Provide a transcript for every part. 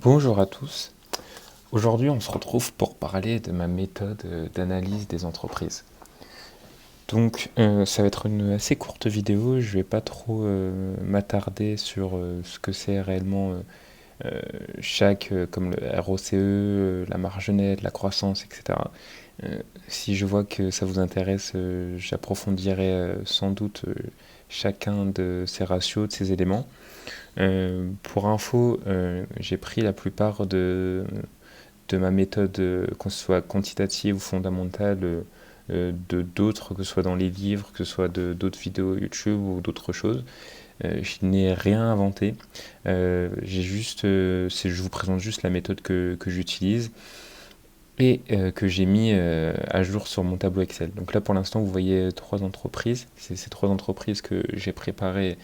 Bonjour à tous. Aujourd'hui, on se retrouve pour parler de ma méthode d'analyse des entreprises. Donc, ça va être une assez courte vidéo. Je vais pas trop m'attarder sur ce que c'est réellement comme le ROCE, la marge nette, la croissance, etc. Euh, Si je vois que ça vous intéresse, j'approfondirai sans doute chacun de ces ratios, de ces éléments. Pour info, j'ai pris la plupart de ma méthode, qu'on soit quantitative ou fondamentale, de d'autres, que ce soit dans les livres, que ce soit de d'autres vidéos YouTube ou d'autres choses. Je n'ai rien inventé. Je vous présente juste la méthode que j'utilise et que j'ai mis à jour sur mon tableau Excel. Donc là, pour l'instant, vous voyez trois entreprises. C'est ces trois entreprises que j'ai préparées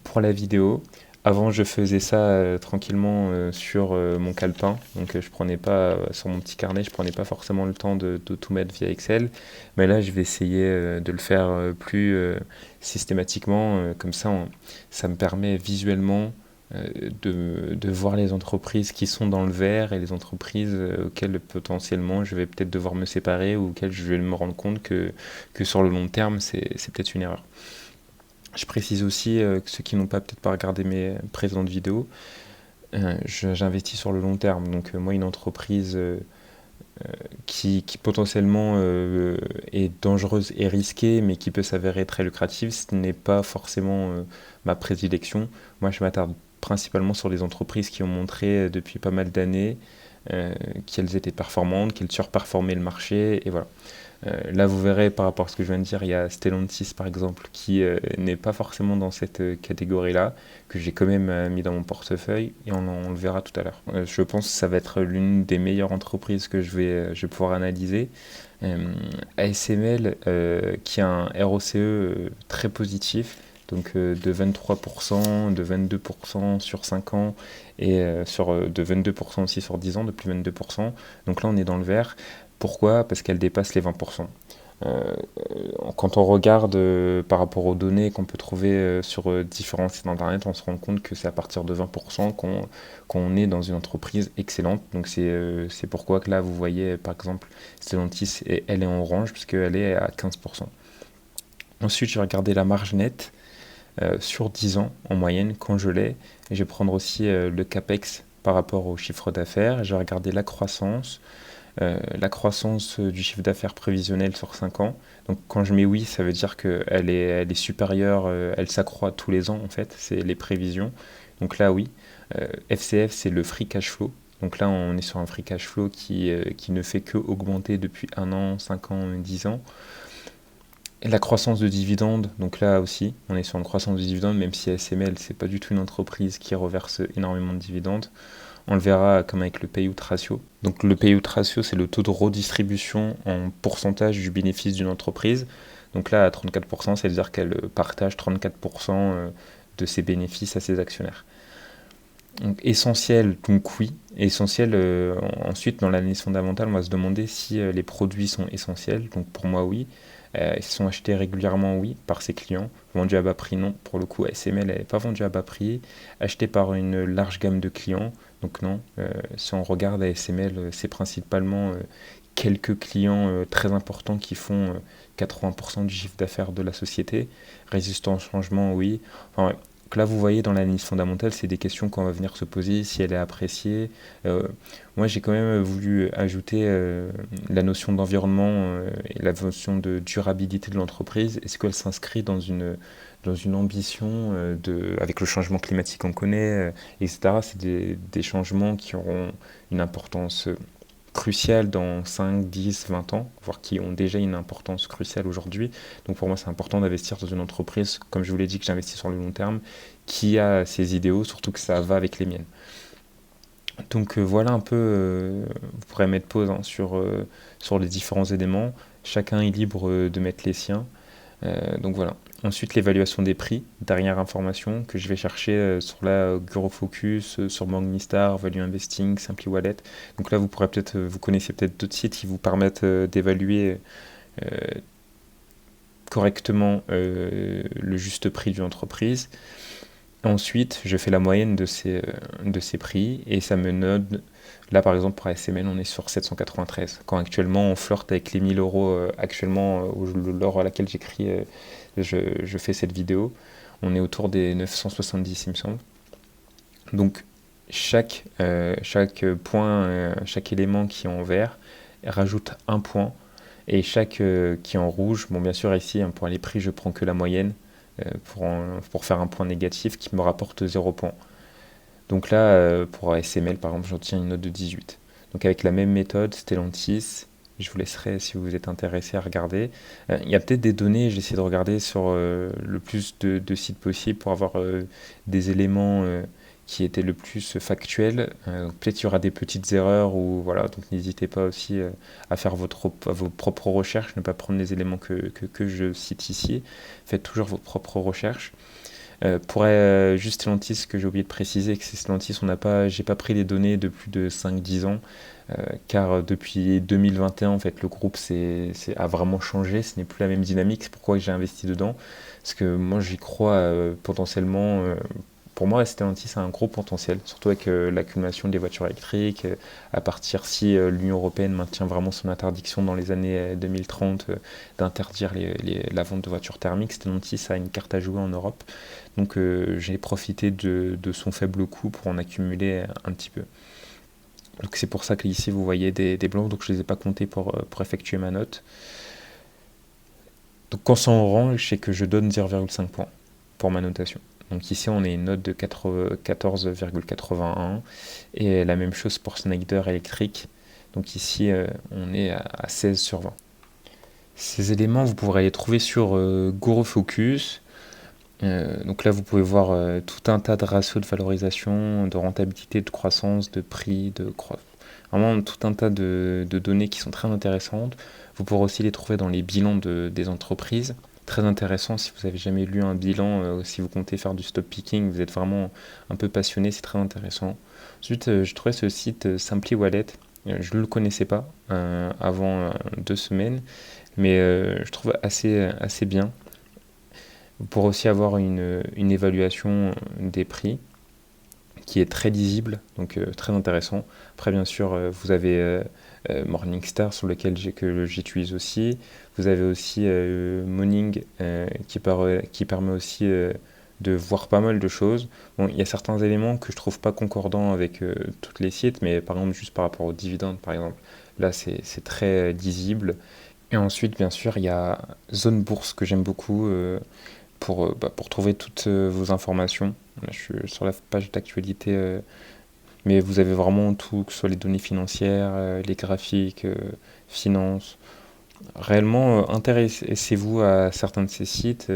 pour la vidéo. Avant, je faisais ça tranquillement sur mon calepin. Donc, je prenais pas sur mon petit carnet, je prenais pas forcément le temps de tout mettre via Excel. Mais là, je vais essayer de le faire plus systématiquement. Comme ça, ça me permet visuellement de voir les entreprises qui sont dans le vert et les entreprises auxquelles potentiellement je vais peut-être devoir me séparer ou auxquelles je vais me rendre compte que sur le long terme, c'est peut-être une erreur. Je précise aussi que ceux qui n'ont peut-être pas regardé mes précédentes vidéos, j'investis sur le long terme. Donc moi, une entreprise qui potentiellement est dangereuse et risquée, mais qui peut s'avérer très lucrative, ce n'est pas forcément ma prédilection. Moi, je m'attarde principalement sur les entreprises qui ont montré depuis pas mal d'années qu'elles étaient performantes, qu'elles surperformaient le marché, et voilà. Là, vous verrez par rapport à ce que je viens de dire, il y a Stellantis par exemple qui n'est pas forcément dans cette catégorie-là, que j'ai quand même mis dans mon portefeuille et on le verra tout à l'heure. Je pense que ça va être l'une des meilleures entreprises que je vais pouvoir analyser. ASML qui a un ROCE très positif, donc de 23%, de 22% sur 5 ans et de 22% aussi sur 10 ans, de plus 22%. Donc là, on est dans le vert. Pourquoi? Parce qu'elle dépasse les 20%. Euh, Quand on regarde par rapport aux données qu'on peut trouver sur différents sites internet, on se rend compte que c'est à partir de 20% qu'on est dans une entreprise excellente. Donc c'est pourquoi que là, vous voyez par exemple Stellantis, elle est en orange puisqu'elle est à 15%. Ensuite, je vais regarder la marge nette sur 10 ans en moyenne quand je l'ai. Et je vais prendre aussi le CAPEX par rapport au chiffre d'affaires. Je vais regarder la croissance du chiffre d'affaires prévisionnel sur 5 ans. Donc quand je mets oui, ça veut dire elle est supérieure, elle s'accroît tous les ans en fait, c'est les prévisions. Donc là oui. FCF, c'est le free cash flow. Donc là, on est sur un free cash flow qui ne fait que augmenter depuis 1 an, 5 ans, 10 ans. Et la croissance de dividendes, donc là aussi, on est sur une croissance de dividendes, même si SML, c'est pas du tout une entreprise qui reverse énormément de dividendes. On le verra comme avec le payout ratio. Donc le payout ratio, c'est le taux de redistribution en pourcentage du bénéfice d'une entreprise. Donc là, à 34%, ça veut dire qu'elle partage 34% de ses bénéfices à ses actionnaire. Donc essentiel, donc oui. Essentiel, ensuite, dans l'analyse fondamentale, on va se demander si les produits sont essentiels. Donc pour moi, oui. Ils sont achetés régulièrement, oui, par ses clients. Vendus à bas prix, non. Pour le coup, SML n'est pas vendu à bas prix. Acheté par une large gamme de clients. Donc non. Si on regarde à SML, c'est principalement quelques clients très importants qui font 80% du chiffre d'affaires de la société. Résistant au changement, oui. Enfin, ouais. Donc là, vous voyez, dans l'analyse fondamentale, c'est des questions qu'on va venir se poser, si elle est appréciée. Euh, Moi, j'ai quand même voulu ajouter la notion d'environnement et la notion de durabilité de l'entreprise. Est-ce qu'elle s'inscrit dans une ambition avec le changement climatique qu'on connaît, etc. C'est des changements qui auront une importance cruciales dans 5, 10, 20 ans, voire qui ont déjà une importance cruciale aujourd'hui. Donc pour moi, c'est important d'investir dans une entreprise, comme je vous l'ai dit, que j'investis sur le long terme, qui a ses idéaux, surtout que ça va avec les miennes. Donc voilà un peu, vous pourrez mettre pause hein, sur les différents éléments. Chacun est libre de mettre les siens. Donc voilà. Ensuite, l'évaluation des prix, dernière information que je vais chercher sur la Focus, sur Morningstar, Value Investing, Simply Wallet. Donc là, vous pourrez peut-être, vous connaissez peut-être d'autres sites qui vous permettent d'évaluer euh, correctement le juste prix d'une entreprise. Ensuite, je fais la moyenne de ces prix et ça me donne, là par exemple pour ASML, on est sur 793. Quand actuellement on flirte avec les 1000 euros, actuellement, l'heure à laquelle j'écris, je fais cette vidéo, on est autour des 970 il me semble. Donc chaque point, chaque élément qui est en vert rajoute un point et chaque qui est en rouge, bon bien sûr ici hein, pour les prix je prends que la moyenne pour faire un point négatif qui me rapporte 0 point. Donc là pour ASML par exemple j'obtiens une note de 18. Donc avec la même méthode Stellantis, je vous laisserai si vous êtes intéressé à regarder. Il y a peut-être des données, j'essaie de regarder sur le plus de sites possible pour avoir des éléments qui étaient le plus factuels. Peut-être il y aura des petites erreurs ou voilà, donc n'hésitez pas aussi à faire vos propres recherches, ne pas prendre les éléments que je cite ici. Faites toujours vos propres recherches. Juste Stellantis, ce que j'ai oublié de préciser, que c'est Stellantis, j'ai pas pris les données de plus de 5-10 ans, car depuis 2021, en fait, le groupe a vraiment changé, ce n'est plus la même dynamique, c'est pourquoi j'ai investi dedans, parce que moi j'y crois potentiellement. Pour moi, Stellantis a un gros potentiel, surtout avec l'accumulation des voitures électriques, à partir si l'Union européenne maintient vraiment son interdiction dans les années 2030 d'interdire la vente de voitures thermiques, Stellantis a une carte à jouer en Europe. Donc j'ai profité de son faible coût pour en accumuler un petit peu. Donc c'est pour ça qu'ici vous voyez des blancs, donc je ne les ai pas comptés pour effectuer ma note. Donc quand c'est en orange, c'est que je donne 0,5 points pour ma notation. Donc ici on est une note de 14,81 et la même chose pour Schneider électrique. Donc ici on est à 16 sur 20. Ces éléments vous pourrez les trouver sur GuruFocus. Donc là, vous pouvez voir tout un tas de ratios de valorisation, de rentabilité, de croissance, de prix, vraiment tout un tas de données qui sont très intéressantes. Vous pourrez aussi les trouver dans les bilans des entreprises. Très intéressant si vous avez jamais lu un bilan, si vous comptez faire du stock picking, vous êtes vraiment un peu passionné, c'est très intéressant. Ensuite, je trouvais ce site Simply Wallet. Je ne le connaissais pas avant 2 semaines, mais je trouve assez bien. Vous pourrez aussi avoir une évaluation des prix qui est très lisible, donc très intéressant. Après, bien sûr, vous avez Morningstar sur lequel que j'utilise aussi. Vous avez aussi Morning qui permet aussi de voir pas mal de choses. Bon, il y a certains éléments que je trouve pas concordants avec tous les sites, mais par exemple, juste par rapport aux dividendes, par exemple, là, c'est très lisible. Et ensuite, bien sûr, il y a Zone Bourse que j'aime beaucoup pour trouver toutes vos informations. Là, je suis sur la page d'actualité, mais vous avez vraiment tout, que ce soit les données financières, les graphiques, finances. Réellement, intéressez-vous à certains de ces sites.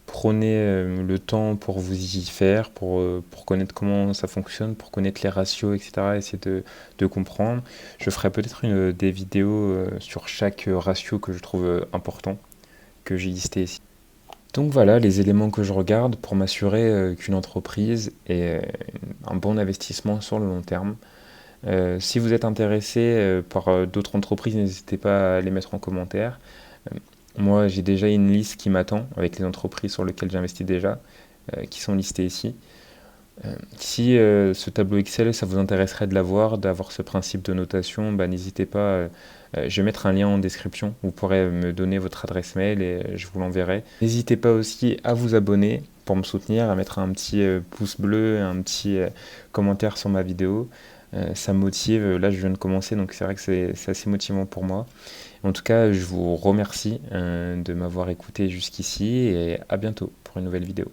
Prenez le temps pour vous y faire, pour connaître comment ça fonctionne, pour connaître les ratios, etc. Essayer de comprendre. Je ferai peut-être des vidéos sur chaque ratio que je trouve important, que j'ai listé ici. Donc voilà les éléments que je regarde pour m'assurer qu'une entreprise est un bon investissement sur le long terme. Si vous êtes intéressé par d'autres entreprises, n'hésitez pas à les mettre en commentaire. Euh, Moi, j'ai déjà une liste qui m'attend avec les entreprises sur lesquelles j'investis déjà, qui sont listées ici. Si ce tableau Excel, ça vous intéresserait de l'avoir, d'avoir ce principe de notation, bah, n'hésitez pas. Je vais mettre un lien en description. Vous pourrez me donner votre adresse mail et je vous l'enverrai. N'hésitez pas aussi à vous abonner pour me soutenir, à mettre un petit pouce bleu, un petit commentaire sur ma vidéo. Ça me motive. Là, je viens de commencer, donc c'est vrai que c'est assez motivant pour moi. En tout cas, je vous remercie de m'avoir écouté jusqu'ici et à bientôt pour une nouvelle vidéo.